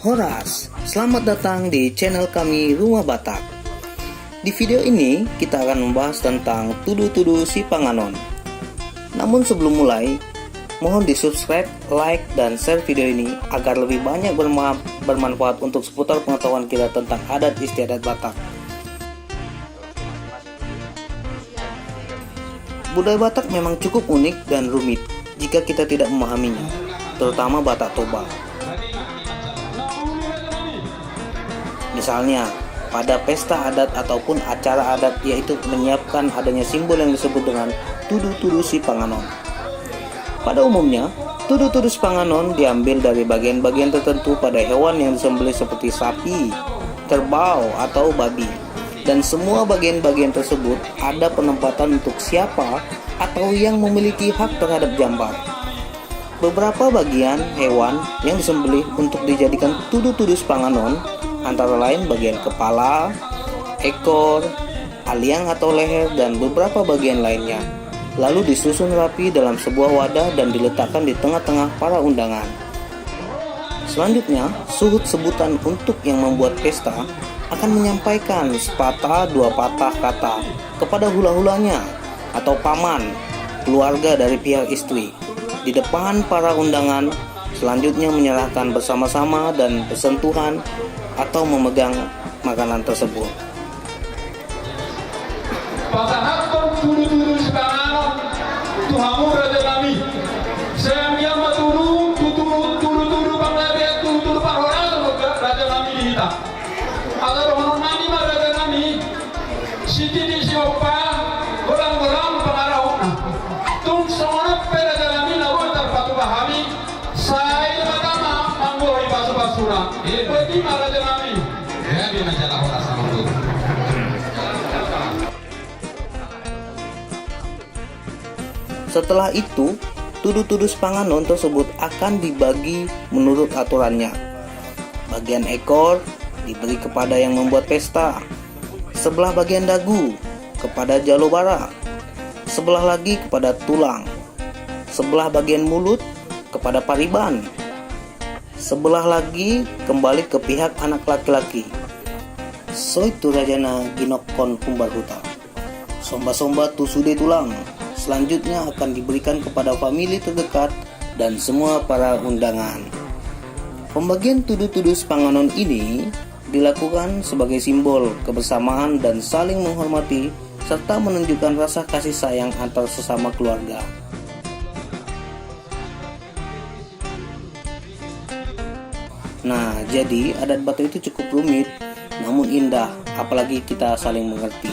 Horas, selamat datang di channel kami Rumah Batak. Di video ini kita akan membahas tentang tudu-tudu si Panganon. Namun sebelum mulai, mohon di subscribe, like, dan share video ini agar lebih banyak bermanfaat untuk seputar pengetahuan kita tentang adat istiadat Batak. Budaya Batak memang cukup unik dan rumit jika kita tidak memahaminya, terutama Batak Toba. Misalnya, pada pesta adat ataupun acara adat, yaitu menyiapkan adanya simbol yang disebut dengan tudu-tudu si Panganon. Pada umumnya, tudu-tudu si Panganon diambil dari bagian-bagian tertentu pada hewan yang disembelih seperti sapi, kerbau, atau babi. Dan semua bagian-bagian tersebut ada penempatan untuk siapa atau yang memiliki hak terhadap jambar. Beberapa bagian hewan yang disembelih untuk dijadikan tudu-tudu si Panganon antara lain bagian kepala, ekor, aliang atau leher, dan beberapa bagian lainnya. Lalu disusun rapi dalam sebuah wadah dan diletakkan di tengah-tengah para undangan. Selanjutnya, suhud sebutan untuk yang membuat pesta akan menyampaikan sepatah dua patah kata kepada hula-hulanya atau paman, keluarga dari pihak istri, di depan para undangan. Selanjutnya menyerahkan bersama-sama dan bersentuhan atau memegang makanan tersebut. Pasahakon tudu-tudu si Panganon, tuhamu raja kami. Saya miyama tudu-tudu panglebe, tudu-tudu panglebe raja kami dihita. Agar orang nani mah raja kami, siti di siapa, orang-orang pengarau. Tung seorang raja kami lawan terpatu bahami. Saya pertama manggoi basu-basura. Berarti mah raja kami. Ya di majalah Horas sama itu. Setelah itu, tudu-tudu si Panganon tersebut akan dibagi menurut aturannya. Bagian ekor diberi kepada yang membuat pesta, sebelah bagian dagu kepada jalobara, sebelah lagi kepada tulang, sebelah bagian mulut kepada pariban, sebelah lagi kembali ke pihak anak laki-laki. Soitu rajana ginokon kumbar huta, somba-somba tusude tulang. Selanjutnya akan diberikan kepada famili terdekat dan semua para undangan. Pembagian tudu-tudu si Panganon ini dilakukan sebagai simbol kebersamaan dan saling menghormati serta menunjukkan rasa kasih sayang antar sesama keluarga. Nah, jadi adat Batak itu cukup rumit namun indah, apalagi kita saling mengerti.